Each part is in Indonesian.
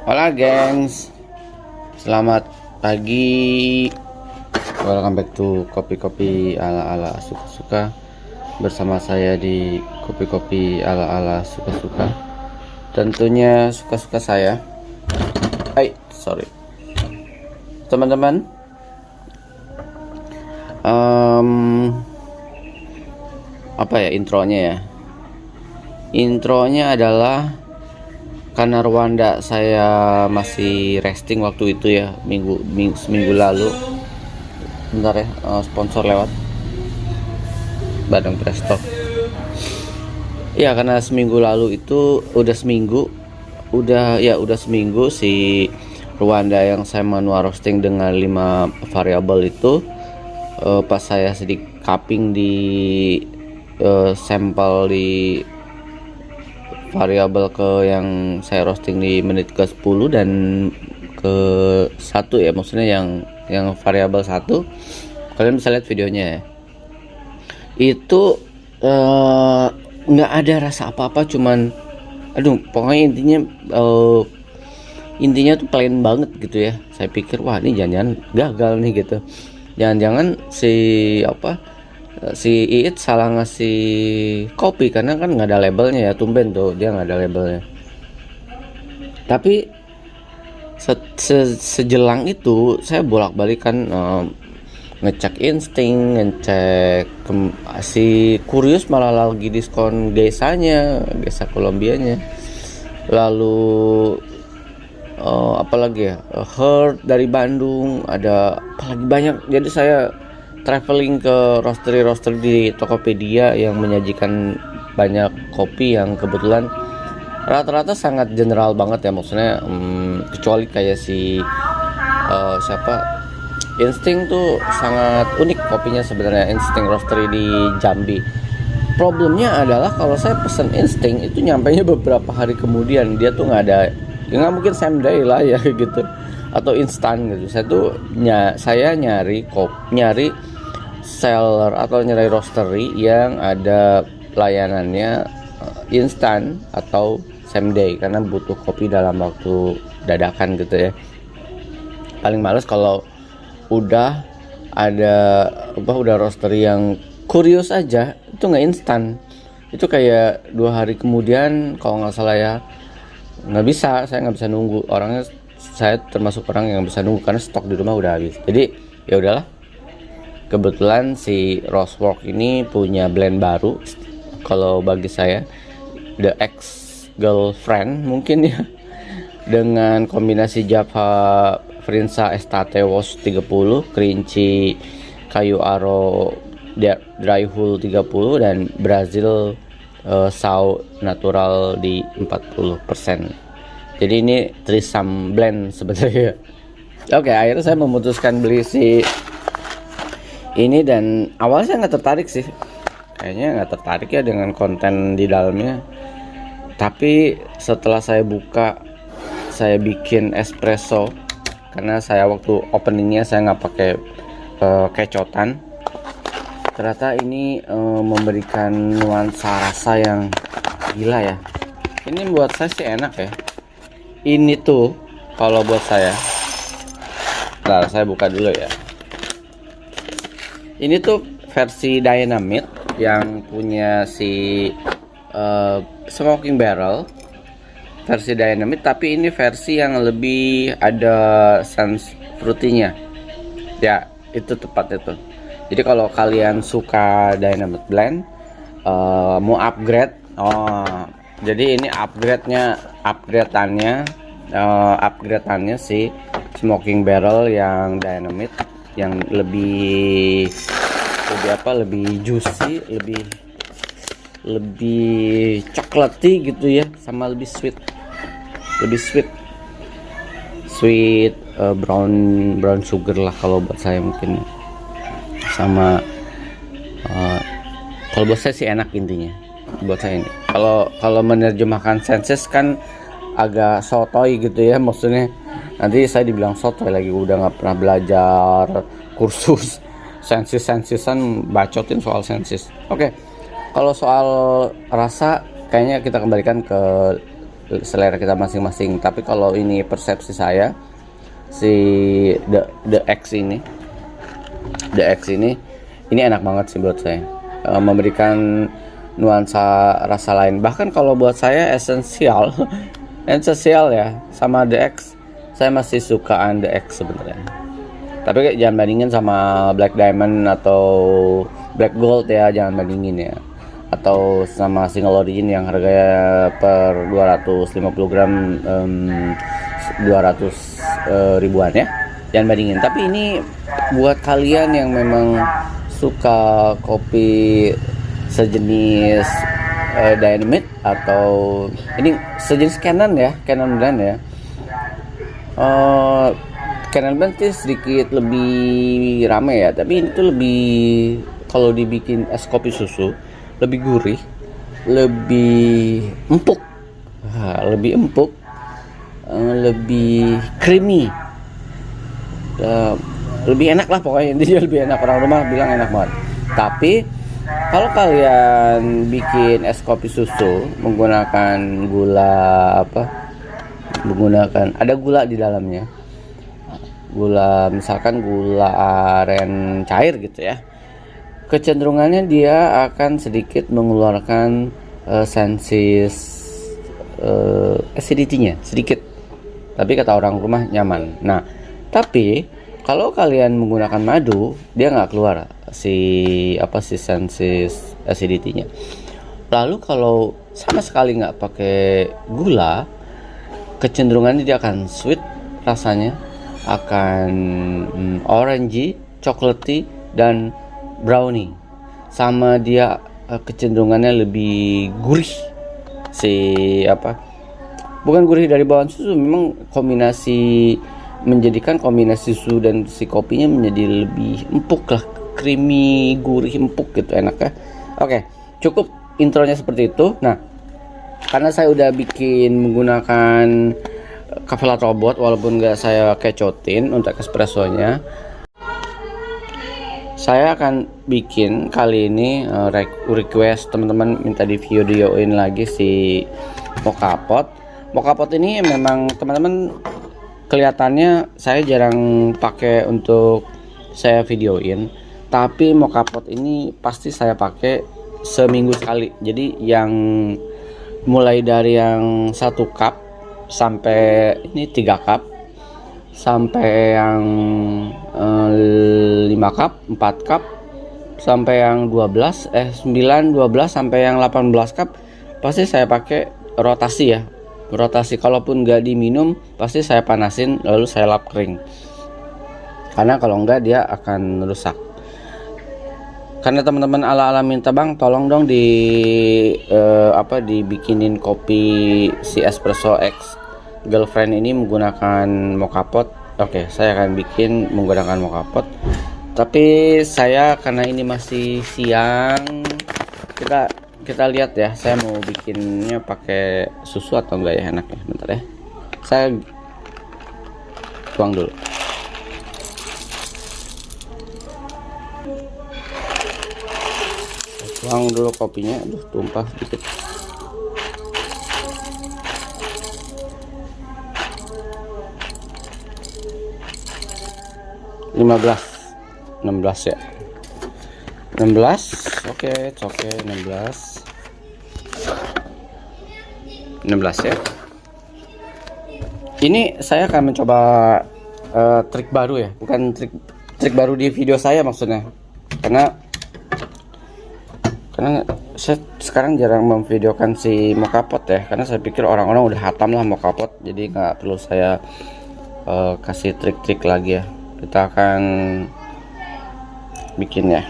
Hola gengs, selamat pagi. Welcome back to kopi-kopi ala-ala suka-suka. Bersama saya di kopi-kopi ala-ala suka-suka. Tentunya suka-suka saya. Sorry teman-teman. Apa ya intronya ya? Intronya adalah karena Rwanda saya masih resting waktu itu ya, seminggu lalu. Bentar ya, sponsor lewat Badang Presto. Ya karena seminggu lalu itu udah seminggu si Rwanda yang saya manual roasting dengan 5 variabel itu, pas saya sedikit cupping di sampel di variabel ke yang saya roasting di menit ke 10 dan ke 1 ya, maksudnya yang variabel 1, kalian bisa lihat videonya ya. Itu nggak ada rasa apa-apa, cuman pokoknya intinya tuh plain banget gitu ya. Saya pikir wah ini jangan-jangan gagal nih gitu, jangan-jangan si Iit salah ngasih kopi karena kan nggak ada labelnya ya. Tumben tuh dia nggak ada labelnya. Tapi sejelang itu saya bolak-balik kan, ngecek insting, ngecek si Curious malah lagi diskon Gesa Kolombianya. Lalu apalagi ya, Heart dari Bandung, ada apalagi banyak. Jadi saya traveling ke roastery di Tokopedia yang menyajikan banyak kopi yang kebetulan rata-rata sangat general banget ya, maksudnya kecuali kayak si Insting tuh sangat unik kopinya sebenarnya, Insting Roastery di Jambi. Problemnya adalah kalau saya pesen Insting itu nyampainya beberapa hari kemudian, dia tuh nggak ada, ya nggak mungkin same day lah ya gitu, atau instan gitu. Saya nyari seller atau nyari roastery yang ada layanannya instan atau same day, karena butuh kopi dalam waktu dadakan gitu ya. Paling males kalau udah roastery yang Curious aja itu nggak instan, itu kayak 2 hari kemudian kalau nggak salah ya. Saya nggak bisa nunggu, saya termasuk orang yang bisa nunggu karena stok di rumah udah habis. Jadi ya udahlah, kebetulan si Roastwork ini punya blend baru, kalau bagi saya The Ex Girlfriend mungkin ya, dengan kombinasi Java Frinsa Estate Wash 30, Kerinci Kayu Aro Dry Hull 30, dan Brazil Sao Natural di 40%. Jadi ini threesome blend sebenarnya. Oke, akhirnya saya memutuskan beli si ini, dan awalnya saya nggak tertarik sih, kayaknya nggak tertarik ya dengan konten di dalamnya. Tapi setelah saya buka, saya bikin espresso karena saya waktu openingnya saya nggak pakai kecotan. Ternyata ini memberikan nuansa rasa yang gila ya. Ini buat saya sih enak ya. Ini tuh kalau buat saya, nah saya buka dulu ya. Ini tuh versi Dynamite yang punya si smoking barrel, versi Dynamite, tapi ini versi yang lebih ada sense fruity-nya. Ya, itu tepat itu. Jadi kalau kalian suka Dynamite blend, mau upgrade, jadi ini upgradeannya si smoking barrel yang Dynamite, yang lebih juicy, lebih coklati gitu ya, sama lebih sweet brown sugar lah kalau buat saya mungkin. Sama kalau buat saya sih enak intinya buat saya ini. Kalau menerjemahkan senses kan agak sotoy gitu ya, maksudnya nanti saya dibilang sotoy lagi, udah nggak pernah belajar kursus sensisan bacotin soal sensis. Oke. Kalau soal rasa kayaknya kita kembalikan ke selera kita masing-masing. Tapi kalau ini persepsi saya, si The X ini enak banget sih buat saya. Memberikan nuansa rasa lain. Bahkan kalau buat saya esensial ya sama The X. Saya masih sukaan The X sebenarnya. Tapi jangan bandingin sama Black Diamond atau Black Gold ya, jangan bandingin ya. Atau sama single origin yang harganya per 250 gram 200 ribuan ya, jangan bandingin. Tapi ini buat kalian yang memang suka kopi sejenis Dynamite atau ini sejenis Canon ya, Canon brand ya. Canon brand itu sedikit lebih rame ya, tapi ini tuh lebih, kalau dibikin es kopi susu lebih gurih, lebih empuk, lebih creamy, lebih enak lah pokoknya. Intinya lebih enak, orang rumah bilang enak banget. Tapi kalau kalian bikin es kopi susu menggunakan gula ada gula di dalamnya, misalkan gula aren cair gitu ya, kecenderungannya dia akan sedikit mengeluarkan sensis acidity-nya sedikit, tapi kata orang rumah nyaman. Nah, tapi kalau kalian menggunakan madu, dia nggak keluar si sensis acidity-nya. Lalu kalau sama sekali nggak pakai gula, kecenderungannya dia akan sweet, rasanya akan orangey, chocolatey, dan brownie. Sama dia kecenderungannya lebih gurih, bukan gurih dari bawaan susu, memang menjadikan kombinasi susu dan si kopinya menjadi lebih empuk lah, creamy, gurih, empuk gitu, enak ya. Oke, cukup intronya seperti itu. Nah, karena saya udah bikin menggunakan cafe latte robot, walaupun nggak saya kecotin untuk espressonya, saya akan bikin kali ini request teman-teman minta di videoin lagi si mocha pot. Mocha pot ini memang teman-teman kelihatannya saya jarang pakai untuk saya videoin, tapi mocha pot ini pasti saya pakai seminggu sekali. Jadi yang mulai dari yang 1 cup sampai ini 3 cup, sampai yang 5 cup, 4 cup, sampai yang 9, 12 sampai yang 18 cup pasti saya pakai rotasi ya. Rotasi, kalaupun nggak diminum pasti saya panasin lalu saya lap kering, karena kalau enggak dia akan rusak. Karena teman-teman ala-ala minta, bang tolong dong dibikinin kopi si espresso X girlfriend ini menggunakan mocha pot. Oke, saya akan bikin menggunakan mocha pot. Tapi saya karena ini masih siang, kita lihat ya, saya mau bikinnya pakai susu atau enggak ya enaknya. Bentar ya, saya tuang dulu. Tuang dulu kopinya, aduh tumpah sedikit. enam belas ya, 16. Oke, 16 ya. Ini saya akan mencoba trik baru ya, bukan trik baru di video saya maksudnya, karena saya sekarang jarang memvideokan si mocha pot ya, karena saya pikir orang-orang udah hatam lah mocha pot, jadi nggak perlu saya kasih trik-trik lagi ya. Kita akan bikin ya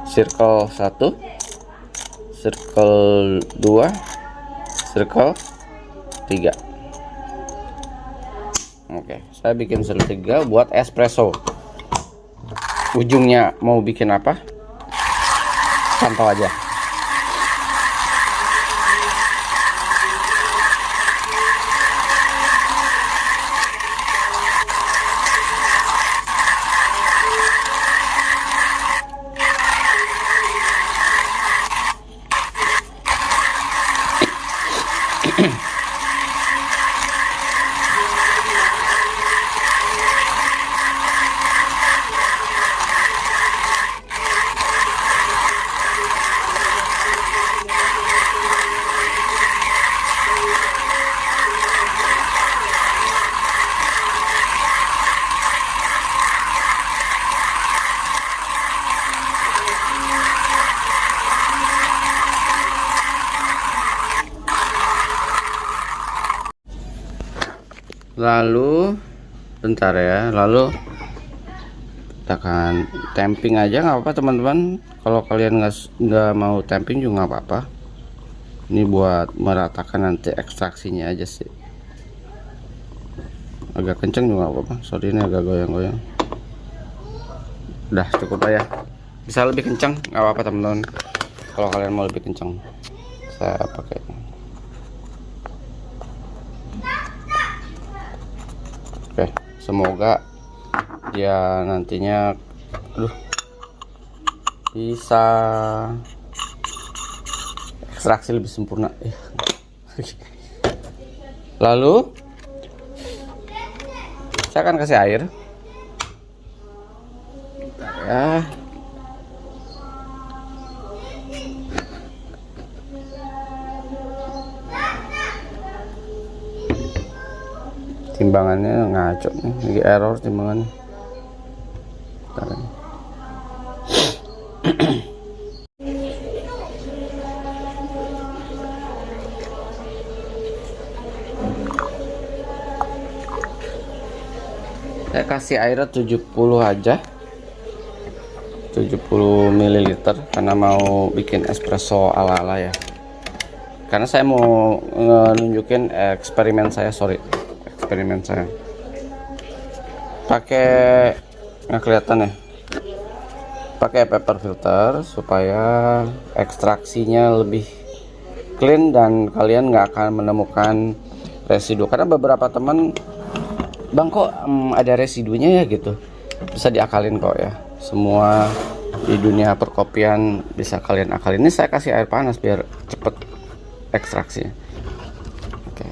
circle 1, circle 2, circle 3. Oke, saya bikin circle 3 buat espresso. Ujungnya mau bikin apa? Pantau aja. Lalu bentar ya, lalu kita akan tamping aja, nggak apa-apa teman-teman. Kalau kalian nggak mau tamping juga nggak apa-apa. Ini buat meratakan nanti ekstraksinya aja sih. Agak kenceng juga nggak apa-apa, sorry ini agak goyang-goyang. Udah cukup lah ya, bisa lebih kencang nggak apa-apa teman-teman. Kalau kalian mau lebih kencang saya pakai. Oke, semoga dia nantinya bisa ekstraksi lebih sempurna. Lalu saya akan kasih air ya. Timbangannya ngaco nih, lagi error timbangannya. Saya kasih airnya 70 aja, 70 ml, karena mau bikin espresso ala-ala ya. Karena saya mau nunjukin eksperimen saya, pakai, nggak kelihatan ya, pakai paper filter supaya ekstraksinya lebih clean dan kalian nggak akan menemukan residu. Karena beberapa teman, bang kok ada residunya ya gitu, bisa diakalin kok ya. Semua di dunia perkopian bisa kalian akalin. Ini saya kasih air panas biar cepet ekstraksinya. Oke,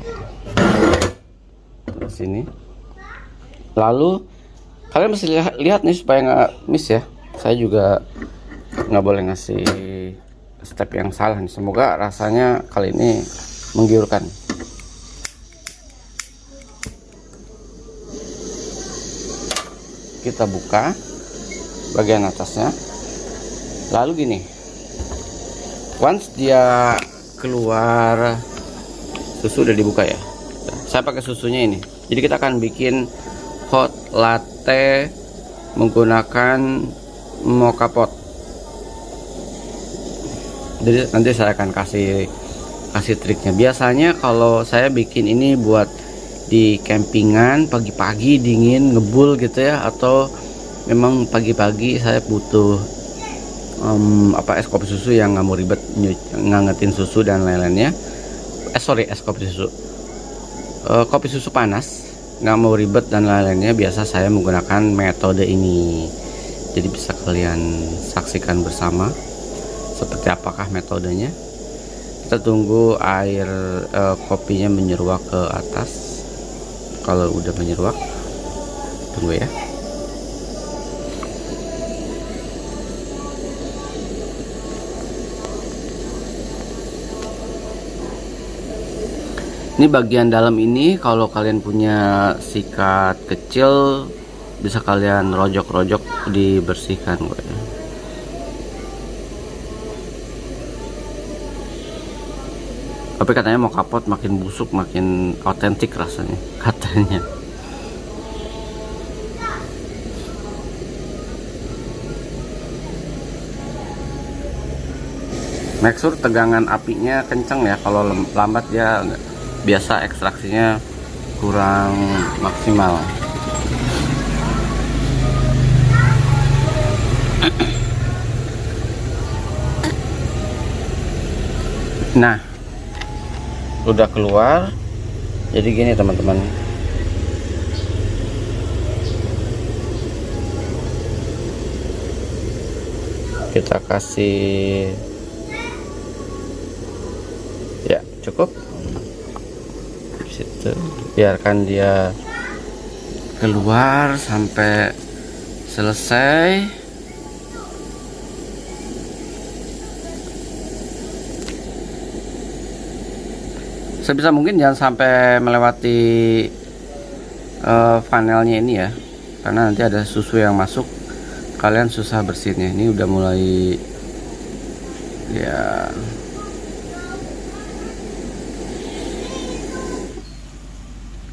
di sini. Lalu kalian mesti lihat nih supaya nggak miss ya. Saya juga nggak boleh ngasih step yang salah nih. Semoga rasanya kali ini menggiurkan. Kita buka bagian atasnya. Lalu gini, once dia keluar, susu udah dibuka ya. Saya pakai susunya ini. Jadi kita akan bikin hot latte menggunakan mocha pot. Jadi nanti saya akan kasih triknya. Biasanya kalau saya bikin ini buat di campingan pagi-pagi dingin ngebul gitu ya, atau memang pagi-pagi saya butuh es kopi susu yang nggak mau ribet ngangetin susu dan lain-lainnya. Es kopi susu, kopi susu panas, nggak mau ribet dan lain-lainnya. Biasa saya menggunakan metode ini. Jadi bisa kalian saksikan bersama seperti apakah metodenya. Kita tunggu air kopinya menyeruak ke atas. Kalau udah menyeruak, tunggu ya. Ini bagian dalam ini, kalau kalian punya sikat kecil bisa kalian rojok-rojok, dibersihkan kok ya. Tapi katanya mau kapot makin busuk makin otentik rasanya katanya. Make sure tegangan apinya kenceng ya. Kalau lambat dia biasa ekstraksinya kurang maksimal. Nah, udah keluar. Jadi gini teman-teman, kita kasih ya, cukup situ, biarkan dia keluar sampai selesai. Sebisa mungkin jangan sampai melewati funnelnya ini ya, karena nanti ada susu yang masuk, kalian susah bersihnya. Ini udah mulai ya,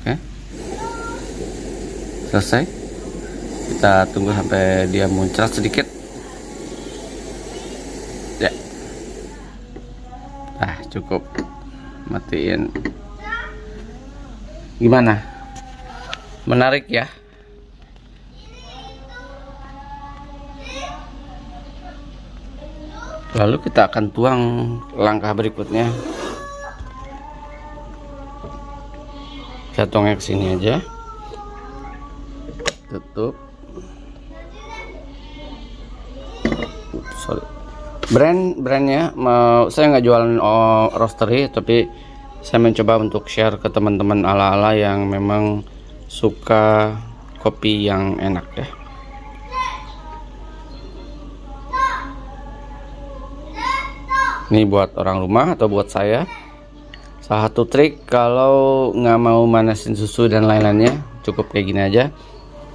oke. selesai. Kita tunggu sampai dia muncrat sedikit ya. Cukup, matiin. Gimana, menarik ya? Lalu kita akan tuang langkah berikutnya. Saya tuangnya ke sini aja, tutup. Sorry, brandnya saya nggak jualan roastery, tapi saya mencoba untuk share ke teman-teman ala-ala yang memang suka kopi yang enak ya. Ini buat orang rumah atau buat saya, salah satu trik kalau nggak mau manasin susu dan lain-lainnya, cukup kayak gini aja.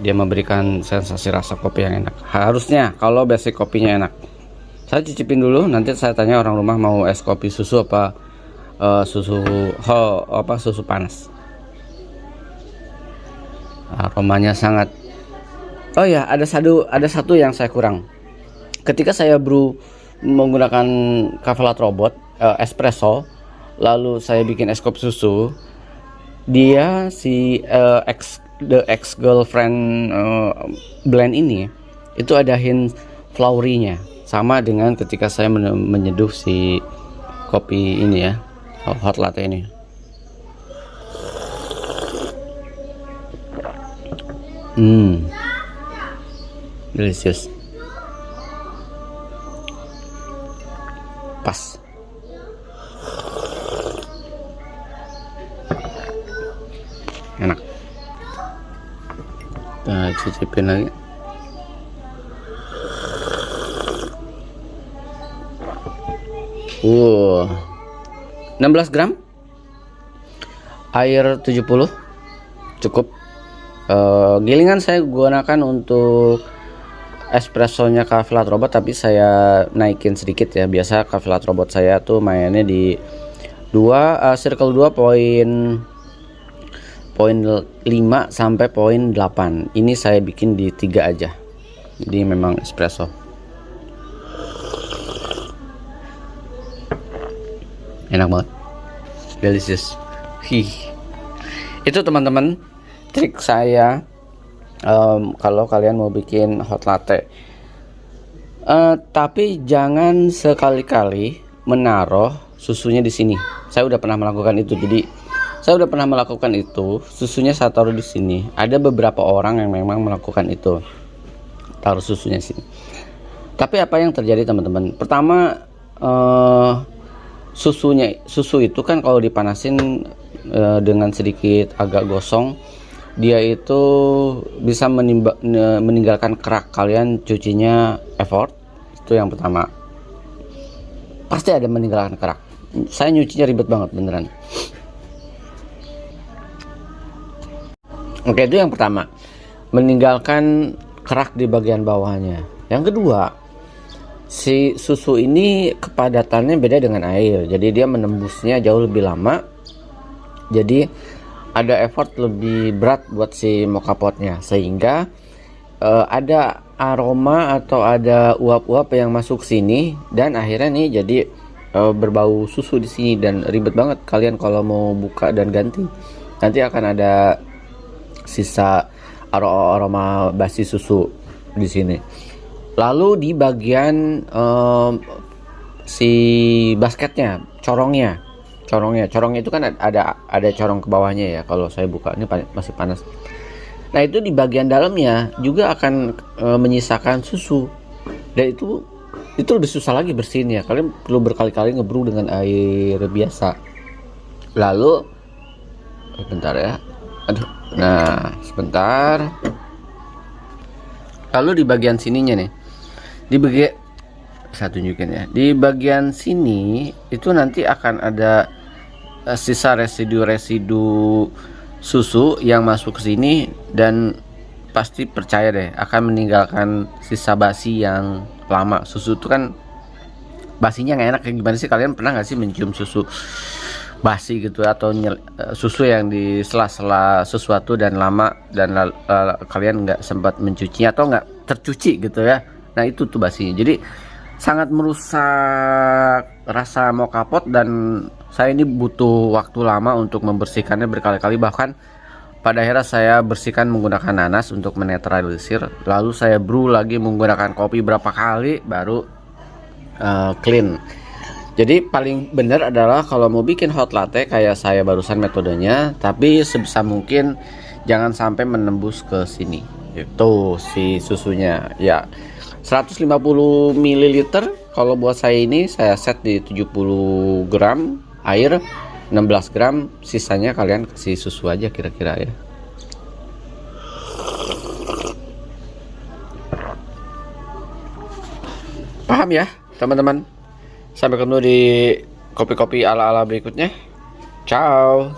Dia memberikan sensasi rasa kopi yang enak. Harusnya kalau basic kopinya enak. Saya cicipin dulu, nanti saya tanya orang rumah mau es kopi susu apa susu panas. Aromanya sangat. Oh ya, ada satu yang saya kurang. Ketika saya brew menggunakan cafe latte robot espresso, lalu saya bikin es kopi susu, dia si the ex girlfriend blend ini itu ada hint flowery-nya, sama dengan ketika saya menyeduh si kopi ini ya, hot latte ini. Delicious. Pas. Enak. Kita cicipin lagi. 16 gram. Air 70 cukup. Gilingan saya gunakan untuk espressonya cafe latte robot, tapi saya naikin sedikit ya. Biasa cafe latte robot saya tuh mainnya di circle 2 poin 5 sampai poin 8. Ini saya bikin di 3 aja. Jadi memang espresso. Enak banget. Delicious. Itu teman-teman trik saya kalau kalian mau bikin hot latte. Tapi jangan sekali-kali menaruh susunya di sini. Saya udah pernah melakukan itu. Susunya saya taruh di sini. Ada beberapa orang yang memang melakukan itu, taruh susunya di sini. Tapi apa yang terjadi teman-teman? Pertama, susu itu kan kalau dipanasin dengan sedikit agak gosong, dia itu bisa meninggalkan kerak. Kalian cucinya effort, itu yang pertama. Pasti ada meninggalkan kerak. Saya nyucinya ribet banget beneran. Oke, itu yang pertama, meninggalkan kerak di bagian bawahnya. Yang kedua, si susu ini kepadatannya beda dengan air, jadi dia menembusnya jauh lebih lama. Jadi ada effort lebih berat buat si mocha potnya, sehingga ada aroma atau ada uap-uap yang masuk sini, dan akhirnya nih jadi berbau susu di sini, dan ribet banget kalian kalau mau buka dan ganti. Nanti akan ada sisa aroma basi susu di sini. Lalu di bagian si basketnya, corongnya itu kan ada corong ke bawahnya ya. Kalau saya buka ini masih panas. Nah, itu di bagian dalamnya juga akan menyisakan susu, dan itu lebih susah lagi bersihinnya. Kalian perlu berkali-kali ngebrew dengan air biasa. Lalu bentar ya, sebentar. Lalu di bagian sininya nih, saya tunjukin ya, di bagian sini itu nanti akan ada sisa residu susu yang masuk ke sini, dan pasti percaya deh akan meninggalkan sisa basi yang lama. Susu itu kan basinya nggak enak. Kayak gimana sih, kalian pernah nggak sih mencium susu basi gitu atau susu yang di sela-sela sesuatu dan lama dan kalian nggak sempat mencucinya atau nggak tercuci gitu ya. Nah itu tuh basinya. Jadi sangat merusak rasa mocha pot, dan saya ini butuh waktu lama untuk membersihkannya berkali-kali, bahkan pada akhirnya saya bersihkan menggunakan nanas untuk menetralisir, lalu saya brew lagi menggunakan kopi berapa kali baru clean. Jadi paling benar adalah kalau mau bikin hot latte kayak saya barusan metodenya, tapi sebisa mungkin jangan sampai menembus ke sini. Itu si susunya ya 150 ml. Kalau buat saya ini saya set di 70 gram air, 16 gram, sisanya kalian kasih susu aja kira-kira ya. Paham ya teman-teman? Sampai ketemu di kopi-kopi ala-ala berikutnya. Ciao.